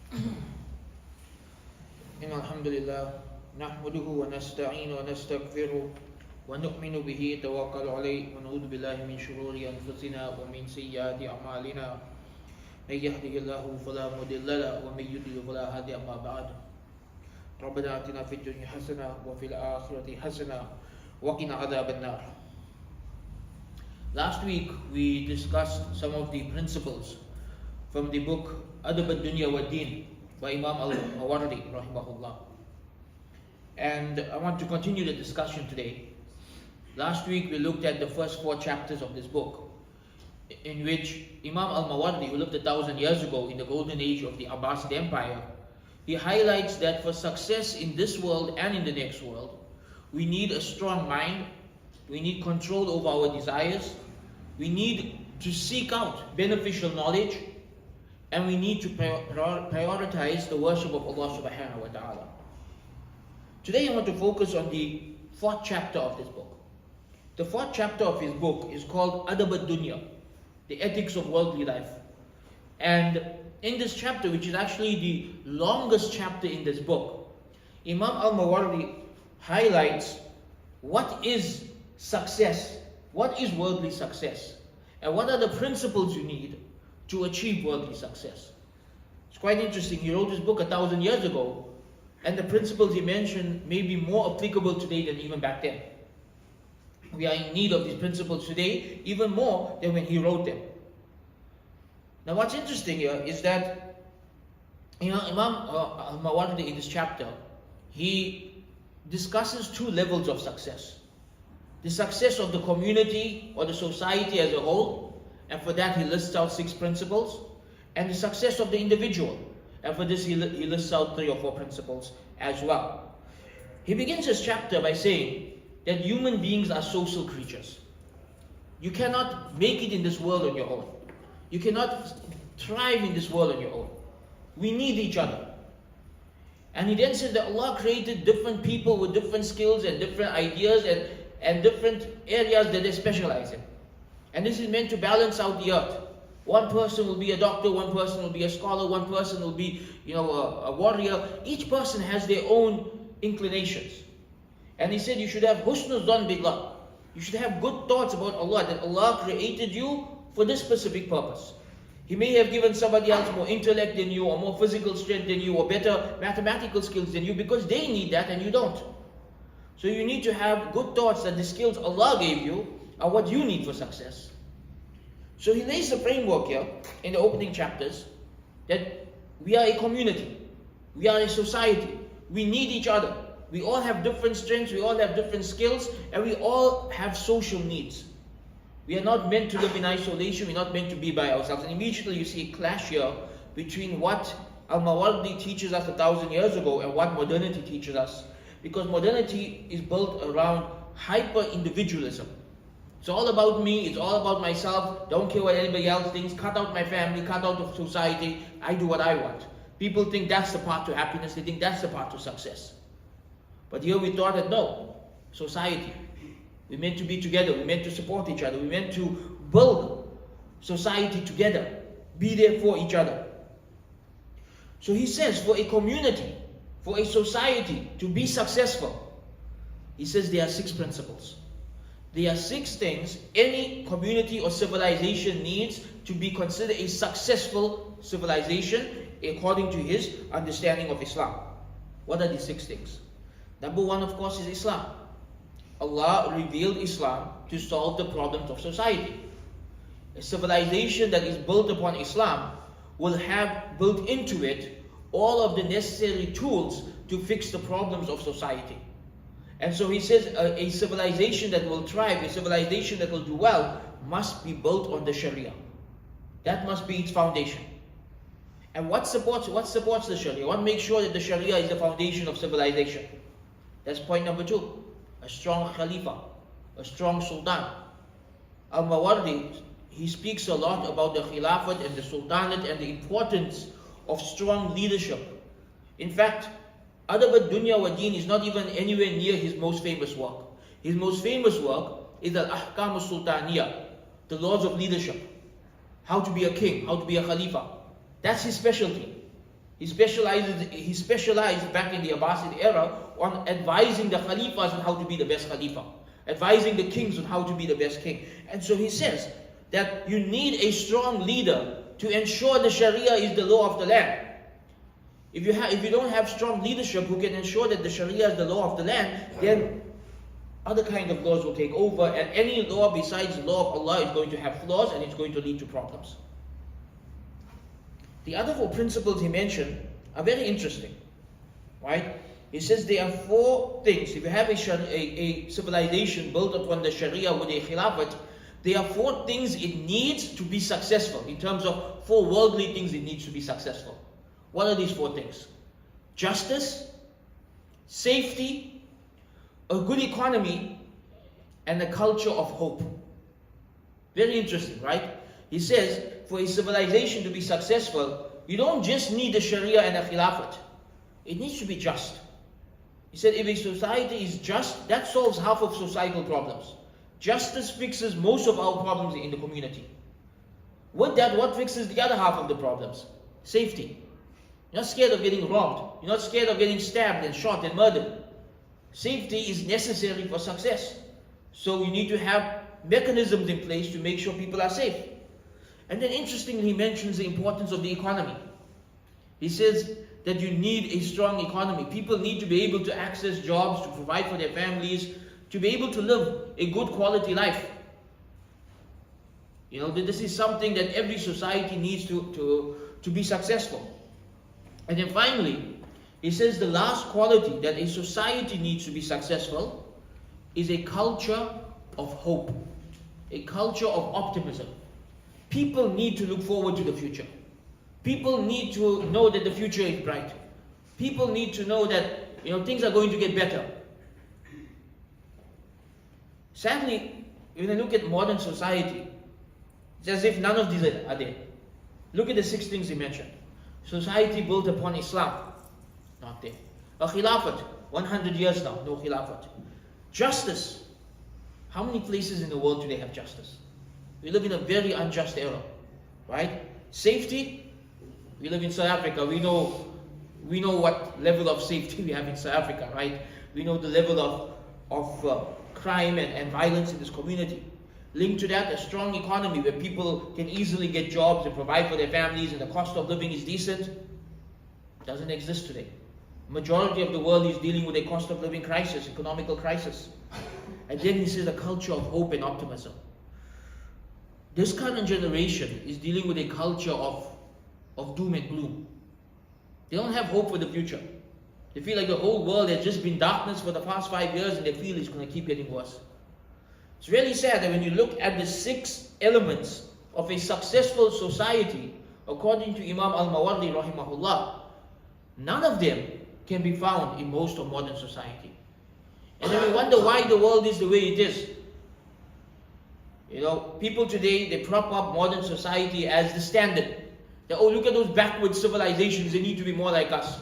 إن الحمد لله نحمده ونستعين ونستغفره ونؤمن به توكل عليه ونعوذ بالله من شرور أنفسنا ومن سيئات أعمالنا من يهده الله فلا مضل له ومن يضلل فلا هادي أما بعد ربنا آتنا في الدنيا حسنة وفي الآخرة حسنة وقنا عذاب النار. Last week we discussed some of the principles from the book Adab al-Dunya by Imam Al-Mawardi rahimahullah. And I want to continue the discussion today. Last week we looked at the first 4 chapters of this book, in which Imam Al-Mawardi, who lived 1,000 years ago in the golden age of the Abbasid Empire, he highlights that for success in this world and in the next world, we need a strong mind, we need control over our desires, we need to seek out beneficial knowledge, and we need to prioritize the worship of Allah subhanahu wa ta'ala. Today I want to focus on the 4th chapter of this book. The 4th chapter of his book is called Adab al-Dunya, the ethics of worldly life. And in this chapter, which is actually the longest chapter in this book, Imam Al-Mawardi highlights what is success, what is worldly success, and what are the principles you need to achieve worldly success. It's quite interesting. He wrote this book 1,000 years ago, and the principles he mentioned may be more applicable today than even back then. We are in need of these principles today even more than when he wrote them. Now what's interesting here is that Imam Al-Mawardi in this chapter, he discusses 2 levels of success. The success of the community or the society as a whole, and for that he lists out 6 principles, and the success of the individual, and for this he lists out 3 or 4 principles as well. He begins his chapter by saying that human beings are social creatures. You cannot make it in this world on your own. You cannot thrive in this world on your own. We need each other. And he then said that Allah created different people with different skills and different ideas and different areas that they specialize in. And this is meant to balance out the earth. One person will be a doctor, one person will be a scholar, one person will be, a warrior. Each person has their own inclinations. And he said you should have husnul dhan billah. You should have good thoughts about Allah, that Allah created you for this specific purpose. He may have given somebody else more intellect than you, or more physical strength than you, or better mathematical skills than you, because they need that and you don't. So you need to have good thoughts that the skills Allah gave you are what you need for success. So he lays the framework here in the opening chapters that we are a community, we are a society, we need each other. We all have different strengths, we all have different skills, and we all have social needs. We are not meant to live in isolation, we're not meant to be by ourselves. And immediately you see a clash here between what Al-Mawardi teaches us 1,000 years ago and what modernity teaches us. Because modernity is built around hyper-individualism. It's all about me, it's all about myself, don't care what anybody else thinks, cut out my family, cut out of society, I do what I want. People think that's the path to happiness, they think that's the path to success. But here we thought that no, society. We're meant to be together, we're meant to support each other, we're meant to build society together, be there for each other. So he says for a community, for a society to be successful, he says there are 6 principles. There are 6 things any community or civilization needs to be considered a successful civilization according to his understanding of Islam. What are these 6 things? Number 1, of course, is Islam. Allah revealed Islam to solve the problems of society. A civilization that is built upon Islam will have built into it all of the necessary tools to fix the problems of society. And so he says a civilization that will thrive, a civilization that will do well, must be built on the Sharia. That must be its foundation. And what supports the Sharia? What makes sure that the Sharia is the foundation of civilization? That's point number 2. A strong Khalifa, a strong Sultan. Al-Mawardi, he speaks a lot about the Khilafat and the Sultanate and the importance of strong leadership. In fact, Adab al-Dunya wa Deen is not even anywhere near his most famous work. His most famous work is Al-Ahkam al-Sultaniyah, the laws of leadership. How to be a king, how to be a Khalifa. That's his specialty. He specialized back in the Abbasid era on advising the Khalifas on how to be the best Khalifa, advising the kings on how to be the best king. And so he says that you need a strong leader to ensure the Sharia is the law of the land. If you don't have strong leadership who can ensure that the Sharia is the law of the land, then other kind of laws will take over, and any law besides the law of Allah is going to have flaws and it's going to lead to problems. The other 4 principles he mentioned are very interesting, right? He says there are 4 things. If you have a civilization built upon the Sharia with a Khilafat, there are 4 things it needs to be successful. In terms of 4 worldly things it needs to be successful. What are these 4 things? Justice, safety, a good economy, and a culture of hope. Very interesting, right? He says, for a civilization to be successful, you don't just need a Sharia and a Khilafat. It needs to be just. He said, if a society is just, that solves half of societal problems. Justice fixes most of our problems in the community. With that, what fixes the other half of the problems? Safety. You're not scared of getting robbed. You're not scared of getting stabbed and shot and murdered. Safety is necessary for success. So you need to have mechanisms in place to make sure people are safe. And then interestingly, he mentions the importance of the economy. He says that you need a strong economy. People need to be able to access jobs, to provide for their families, to be able to live a good quality life. You know, this is something that every society needs to be successful. And then finally, he says the last quality that a society needs to be successful is a culture of hope, a culture of optimism. People need to look forward to the future. People need to know that the future is bright. People need to know that things are going to get better. Sadly, when I look at modern society, it's as if none of these are there. Look at the 6 things he mentioned. Society built upon Islam, not there. A Khilafat, 100 years now, no Khilafat. Justice. How many places in the world do they have justice? We live in a very unjust era, right? Safety. We live in South Africa. We know what level of safety we have in South Africa, right? We know the level of crime and violence in this community. Linked to that, a strong economy where people can easily get jobs and provide for their families and the cost of living is decent. Doesn't exist today. Majority of the world is dealing with a cost of living crisis, economical crisis. And then he says a culture of hope and optimism. This current generation is dealing with a culture of doom and gloom. They don't have hope for the future. They feel like the whole world has just been darkness for the past 5 years and they feel it's going to keep getting worse. It's really sad that when you look at the 6 elements of a successful society, according to Imam Al-Mawardi rahimahullah, none of them can be found in most of modern society. And then we wonder why the world is the way it is. People today, they prop up modern society as the standard. Look at those backward civilizations, they need to be more like us.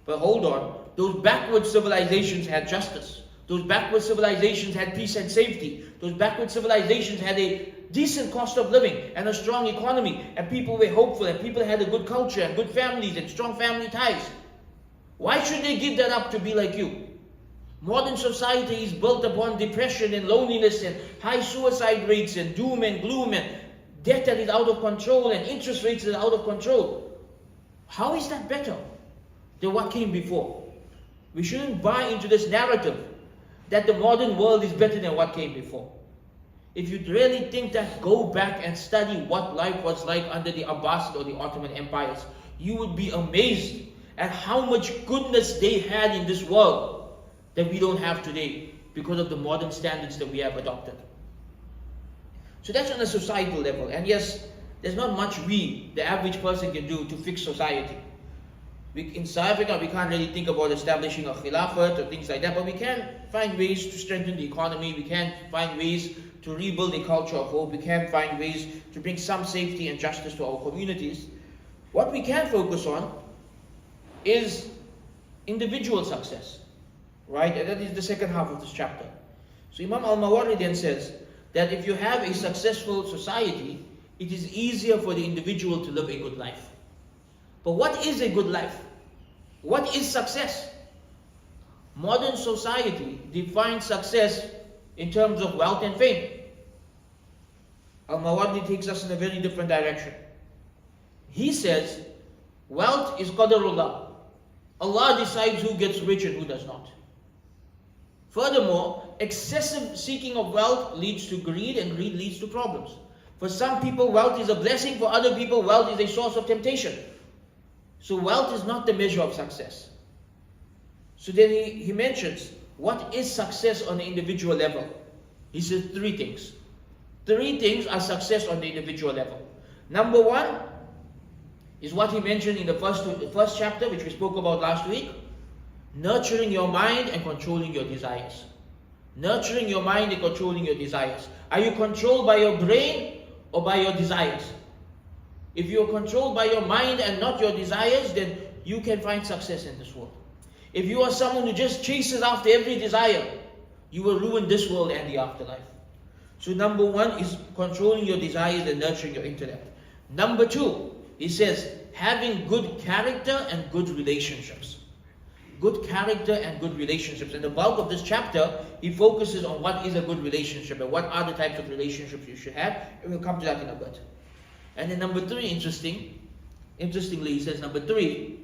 But hold on, those backward civilizations had justice. Those backward civilizations had peace and safety. Those backward civilizations had a decent cost of living and a strong economy, and people were hopeful, and people had a good culture and good families and strong family ties. Why should they give that up to be like you? Modern society is built upon depression and loneliness and high suicide rates and doom and gloom and debt that is out of control and interest rates that are out of control. How is that better than what came before? We shouldn't buy into this narrative that the modern world is better than what came before. If you really think that, go back and study what life was like under the Abbasid or the Ottoman empires. You would be amazed at how much goodness they had in this world that we don't have today because of the modern standards that we have adopted. So that's on a societal level. And yes, there's not much we, the average person, can do to fix society. In South Africa, we can't really think about establishing a khilafat or things like that, but we can find ways to strengthen the economy, we can find ways to rebuild a culture of hope, we can find ways to bring some safety and justice to our communities. What we can focus on is individual success, right? And that is the second half of this chapter. So Imam Al-Mawardi then says that if you have a successful society, it is easier for the individual to live a good life. But what is a good life? What is success? Modern society defines success in terms of wealth and fame. Al-Mawardi takes us in a very different direction. He says, wealth is qadarullah. Allah decides who gets rich and who does not. Furthermore, excessive seeking of wealth leads to greed, and greed leads to problems. For some people, wealth is a blessing. For other people, wealth is a source of temptation. So wealth is not the measure of success. So then he mentions, what is success on the individual level? He says three things. Three things are success on the individual level. Number one is what he mentioned in the first chapter, which we spoke about last week. Nurturing your mind and controlling your desires. Nurturing your mind and controlling your desires. Are you controlled by your brain or by your desires? If you are controlled by your mind and not your desires, then you can find success in this world. If you are someone who just chases after every desire, you will ruin this world and the afterlife. So number one is controlling your desires and nurturing your intellect. Number two, he says, having good character and good relationships. Good character and good relationships. And the bulk of this chapter, he focuses on what is a good relationship and what are the types of relationships you should have. And we'll come to that in a bit. And then number three, interestingly, he says, number three,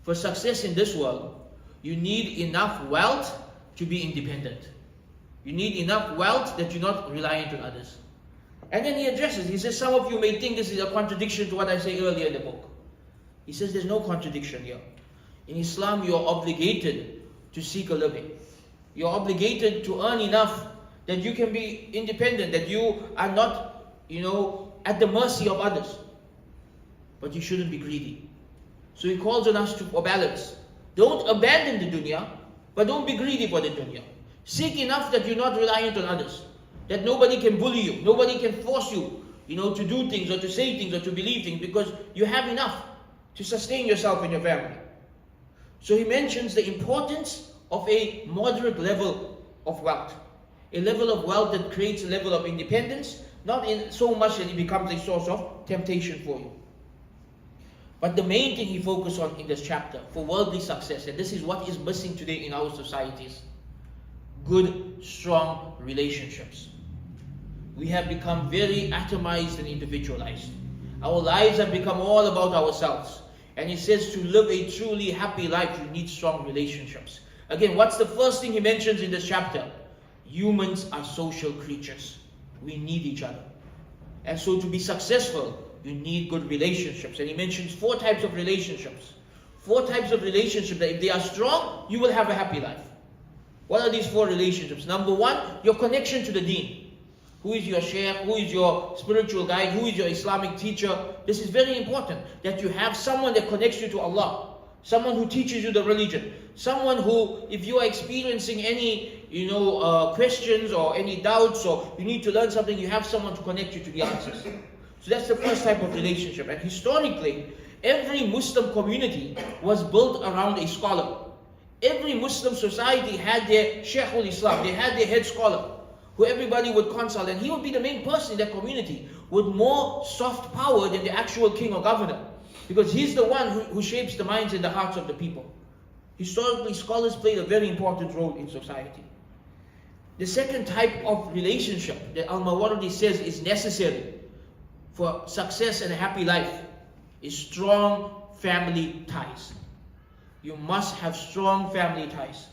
for success in this world, you need enough wealth to be independent. You need enough wealth that you're not reliant on others. And then he addresses, he says, some of you may think this is a contradiction to what I say earlier in the book. He says there's no contradiction here. In Islam, you are obligated to seek a living. You're obligated to earn enough that you can be independent, that you are not, at the mercy of others. But you shouldn't be greedy. So he calls on us for balance. Don't abandon the dunya, but don't be greedy for the dunya. Seek enough that you're not reliant on others. That nobody can bully you, nobody can force you, to do things or to say things or to believe things, because you have enough to sustain yourself and your family. So he mentions the importance of a moderate level of wealth. A level of wealth that creates a level of independence, not in so much that it becomes a source of temptation for you. But the main thing he focused on in this chapter for worldly success, and this is what is missing today in our societies, good, strong relationships. We have become very atomized and individualized. Our lives have become all about ourselves. And he says to live a truly happy life, you need strong relationships. Again, what's the first thing he mentions in this chapter? Humans are social creatures. We need each other. And so to be successful, you need good relationships. And he mentions 4 types of relationships. 4 types of relationships that if they are strong, you will have a happy life. What are these 4 relationships? Number 1, your connection to the deen. Who is your sheikh? Who is your spiritual guide? Who is your Islamic teacher? This is very important, that you have someone that connects you to Allah. Someone who teaches you the religion. Someone who, if you are experiencing any questions or any doubts, or you need to learn something, you have someone to connect you to the answers. So that's the first type of relationship. And historically, every Muslim community was built around a scholar. Every Muslim society had their Shaykh al-Islam, they had their head scholar, who everybody would consult, and he would be the main person in that community with more soft power than the actual king or governor, because he's the one who shapes the minds and the hearts of the people. Historically, scholars played a very important role in society. The second type of relationship that Al-Mawardi says is necessary for success and a happy life is strong family ties. You must have strong family ties.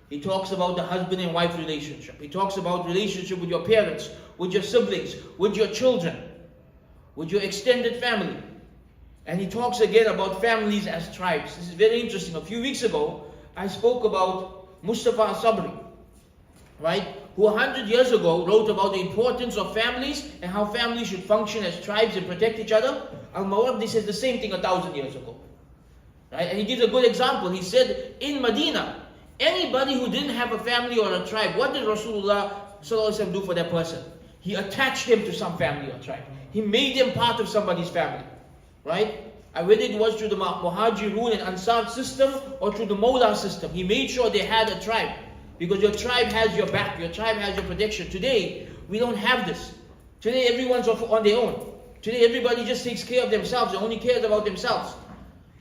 He talks about the husband and wife relationship. He talks about relationship with your parents, with your siblings, with your children, with your extended family. And he talks again about families as tribes. This is very interesting. A few weeks ago, I spoke about Mustafa Sabri, right? Who 100 years ago wrote about the importance of families and how families should function as tribes and protect each other. Al-Mawardi says the same thing 1,000 years ago. Right? And he gives a good example. He said, in Medina, anybody who didn't have a family or a tribe, what did Rasulullah do for that person? He attached them to some family or tribe. He made them part of somebody's family. Right? And whether it was through the Muhajirun and Ansar system or through the Mawla system, he made sure they had a tribe. Because your tribe has your back, your tribe has your protection. Today, we don't have this. Today, everyone's on their own. Today, everybody just takes care of themselves and only cares about themselves.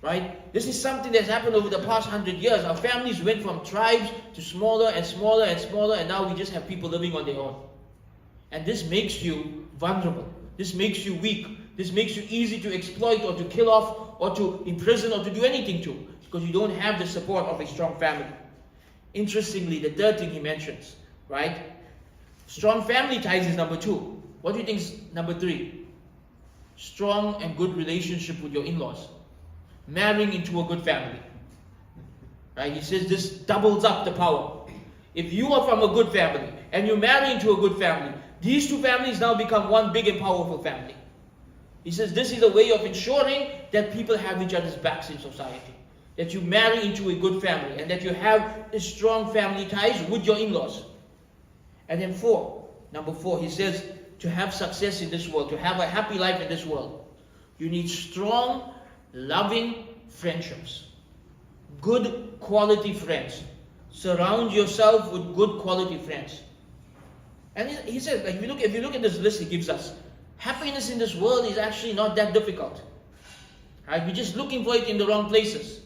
Right? This is something that's happened over the past 100 years. Our families went from tribes to smaller and smaller and smaller, and now we just have people living on their own. And this makes you vulnerable. This makes you weak. This makes you easy to exploit or to kill off or to imprison or to do anything to, because you don't have the support of a strong family. Interestingly, the third thing he mentions, right? Strong family ties is number 2. What do you think is number 3? Strong and good relationship with your in-laws. Marrying into a good family. Right? He says this doubles up the power. If you are from a good family and you marry into a good family, these two families now become one big and powerful family. He says this is a way of ensuring that people have each other's backs in society. That you marry into a good family and that you have a strong family ties with your in-laws. And then number 4, he says to have success in this world, to have a happy life in this world, you need strong, loving friendships. Good quality friends. Surround yourself with good quality friends. And he says, like, if you look at this list he gives us, happiness in this world is actually not that difficult. Right? We're just looking for it in the wrong places.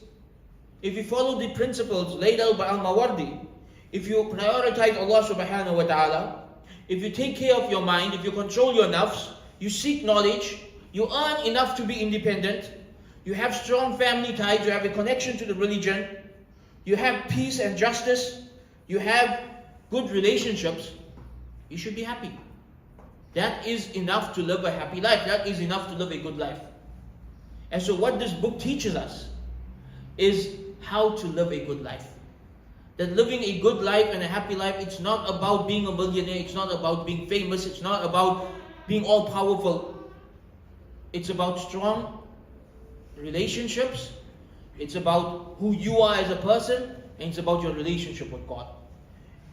If you follow the principles laid out by Al-Mawardi, if you prioritize Allah subhanahu wa ta'ala, if you take care of your mind, if you control your nafs, you seek knowledge, you earn enough to be independent, you have strong family ties, you have a connection to the religion, you have peace and justice, you have good relationships, you should be happy. That is enough to live a happy life. That is enough to live a good life. And so what this book teaches us is how to live a good life. That living a good life and a happy life, it's not about being a millionaire, it's not about being famous, it's not about being all powerful. It's about strong relationships, it's about who you are as a person, and it's about your relationship with God.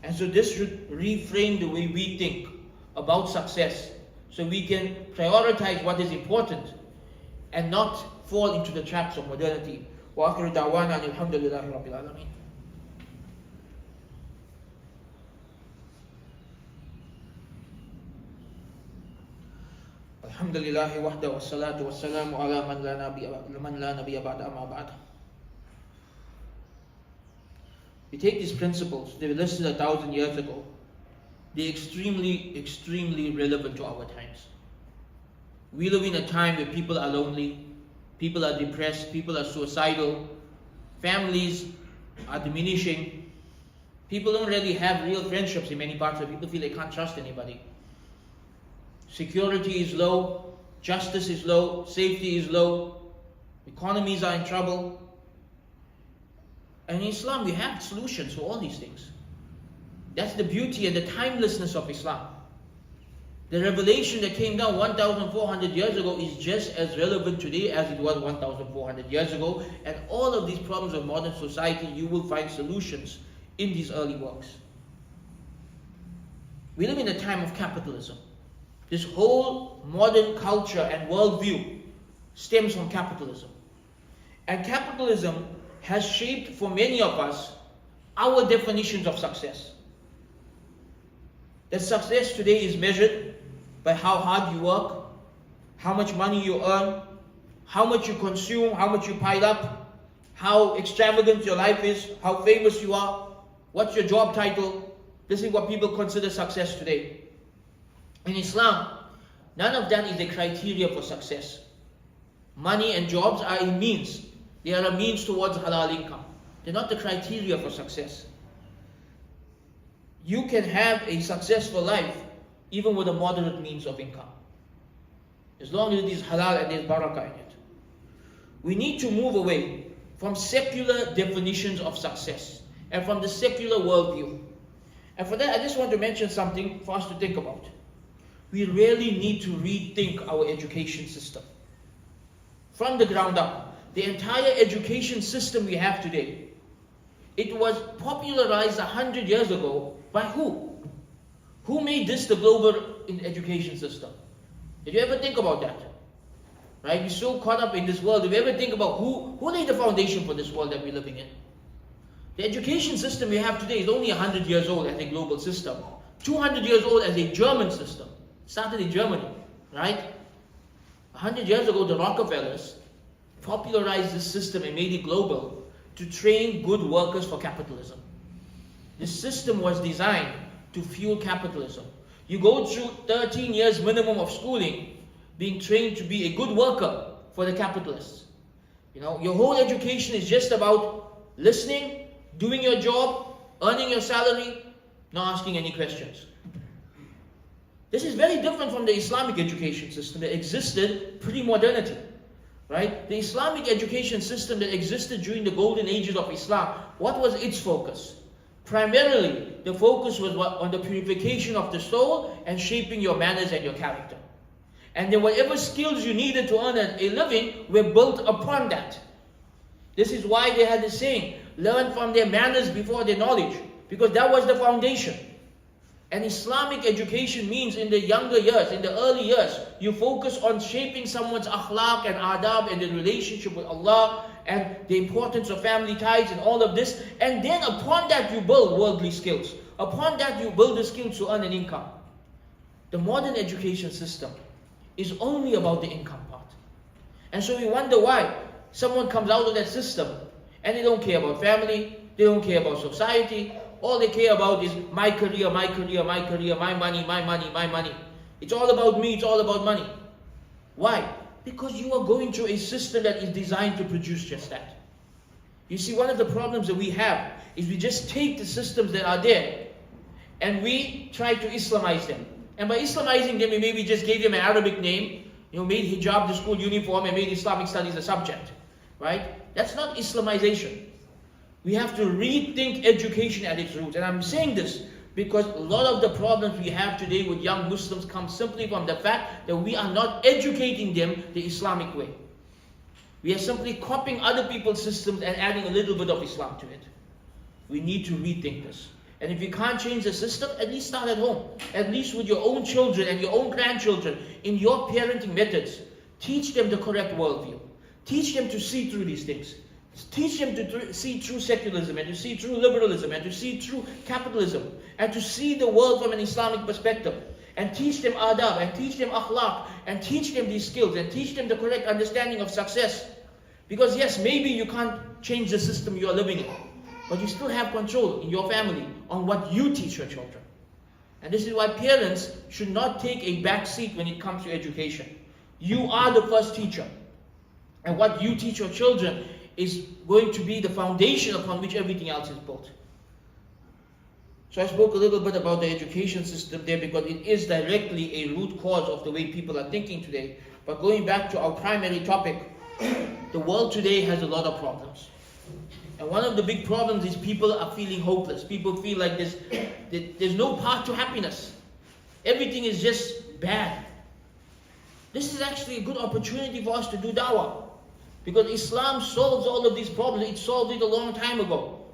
And so this should reframe the way we think about success, so we can prioritize what is important and not fall into the traps of modernity. Wa akhiru da'wana alhamdulillahi rabbil alameen. Alhamdulillahi wahda wa salatu wa salamu ala man la nabiyya ba'da amma ba'da. We take these principles, they were listed 1,000 years ago. They're extremely, extremely relevant to our times. We live in a time where people are lonely, people are depressed, people are suicidal, families are diminishing, people don't really have real friendships in many parts of it. People feel they can't trust anybody. Security is low, justice is low, safety is low, economies are in trouble. And in Islam we have solutions for all these things. That's the beauty and the timelessness of Islam. The revelation that came down 1,400 years ago is just as relevant today as it was 1,400 years ago. And all of these problems of modern society, you will find solutions in these early works. We live in a time of capitalism. This whole modern culture and worldview stems from capitalism. And capitalism has shaped for many of us our definitions of success. That success today is measured by how hard you work, how much money you earn, how much you consume, how much you pile up, how extravagant your life is, how famous you are, what's your job title. This is what people consider success today. In Islam, none of that is a criteria for success. Money and jobs are a means. They are a means towards halal income. They're not the criteria for success. You can have a successful life even with a moderate means of income, as long as it is halal and there's barakah in it. We need to move away from secular definitions of success and from the secular worldview. And for that, I just want to mention something for us to think about. We really need to rethink our education system from the ground up. The entire education system we have today, it was popularized 100 years ago by who? Who made this the global education system? Did you ever think about that? Right? We're so caught up in this world. Did you ever think about who laid the foundation for this world that we're living in? The education system we have today is only 100 years old as a global system. 200 years old as a German system. Started in Germany, right? 100 years ago, the Rockefellers popularized this system and made it global to train good workers for capitalism. This system was designed to fuel capitalism. You go through 13 years minimum of schooling, being trained to be a good worker for the capitalists. You know, your whole education is just about listening, doing your job, earning your salary, not asking any questions. This is very different from the Islamic education system that existed pre-modernity. Right? The Islamic education system that existed during the golden ages of Islam, what was its focus? Primarily, the focus was on the purification of the soul and shaping your manners and your character. And then whatever skills you needed to earn a living were built upon that. This is why they had the saying, learn from their manners before their knowledge, because that was the foundation. And Islamic education means in the younger years, in the early years, you focus on shaping someone's akhlaq and adab and the relationship with Allah and the importance of family ties and all of this. And then upon that you build worldly skills. Upon that you build the skills to earn an income. The modern education system is only about the income part. And so we wonder why someone comes out of that system and they don't care about family, they don't care about society. All they care about is my career, my career, my career, my money, my money, my money. It's all about me, it's all about money. Why? Because you are going through a system that is designed to produce just that. You see, one of the problems that we have is we just take the systems that are there and we try to Islamize them. And by Islamizing them, we maybe just gave them an Arabic name, made hijab the school uniform and made Islamic studies a subject. Right? That's not Islamization. We have to rethink education at its roots. And I'm saying this because a lot of the problems we have today with young Muslims come simply from the fact that we are not educating them the Islamic way. We are simply copying other people's systems and adding a little bit of Islam to it. We need to rethink this. And if you can't change the system, at least start at home. At least with your own children and your own grandchildren, in your parenting methods, teach them the correct worldview. Teach them to see through these things. Teach them to see through secularism and to see through liberalism and to see through capitalism and to see the world from an Islamic perspective, and teach them adab and teach them akhlaq and teach them these skills and teach them the correct understanding of success. Because yes, maybe you can't change the system you are living in, but you still have control in your family on what you teach your children. And this is why parents should not take a back seat when it comes to education. You are the first teacher, and what you teach your children is going to be the foundation upon which everything else is built. So I spoke a little bit about the education system there because it is directly a root cause of the way people are thinking today. But going back to our primary topic, the world today has a lot of problems. And one of the big problems is people are feeling hopeless. People feel like there's no path to happiness. Everything is just bad. This is actually a good opportunity for us to do dawah. Because Islam solves all of these problems. It solved it a long time ago.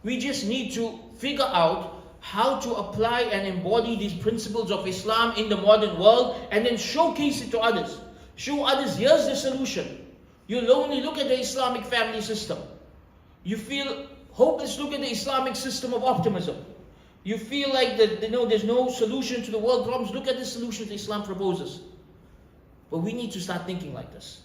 We just need to figure out how to apply and embody these principles of Islam in the modern world and then showcase it to others. Show others, here's the solution. You'll only look at the Islamic family system. You feel hopeless, look at the Islamic system of optimism. You feel like there's no solution to the world problems, look at the solutions Islam proposes. But we need to start thinking like this.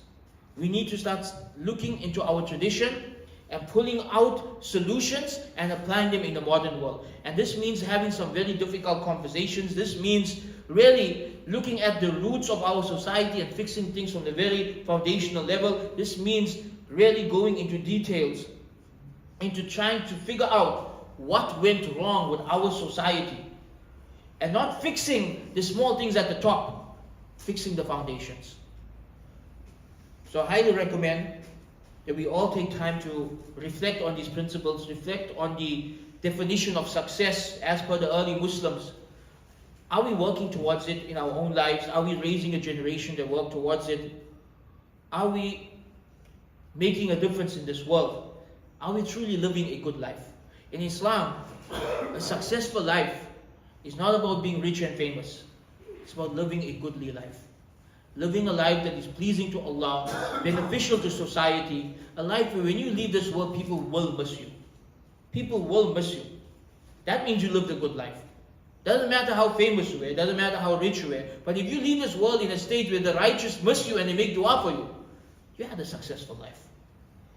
We need to start looking into our tradition and pulling out solutions and applying them in the modern world. And this means having some very difficult conversations. This means really looking at the roots of our society and fixing things from the very foundational level. This means really going into details, into trying to figure out what went wrong with our society. And not fixing the small things at the top, fixing the foundations. So I highly recommend that we all take time to reflect on these principles, reflect on the definition of success as per the early Muslims. Are we working towards it in our own lives? Are we raising a generation that work towards it? Are we making a difference in this world? Are we truly living a good life? In Islam, a successful life is not about being rich and famous. It's about living a goodly life. Living a life that is pleasing to Allah, beneficial to society, a life where when you leave this world, people will miss you. People will miss you. That means you lived a good life. Doesn't matter how famous you were, doesn't matter how rich you were, but if you leave this world in a state where the righteous miss you and they make dua for you, you had a successful life.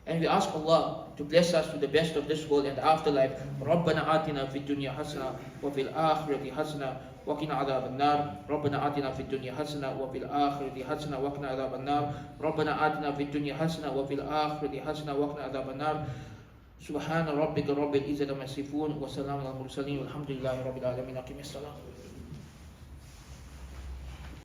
And we ask Allah to bless us with the best of this world and afterlife. رَبَّنَا آتِنَا فِي الدُّنْيَا حَسَنَةً وَفِي الْآخِرَةِ حَسَنَةً وَقِنَا عَذَابَ النَّارِ رَبَّنَا آتِنَا فِي الدُّنْيا حَسَنَةً وَفِي الْآخِرَةِ حَسَنَةً وَقِنَا عَذَابَ النَّارِ رَبَّنَا آتِنَا فِي الدُّنْيا حَسَنَةً وَفِي الْآخِرَةِ حَسَنَةً وَقِنَا عَذَابَ النَّارِ سبحان ربك رب العزة عما يصفون وسلام على المرسلين والحمد لله رب العالمين. أقم الصلاة.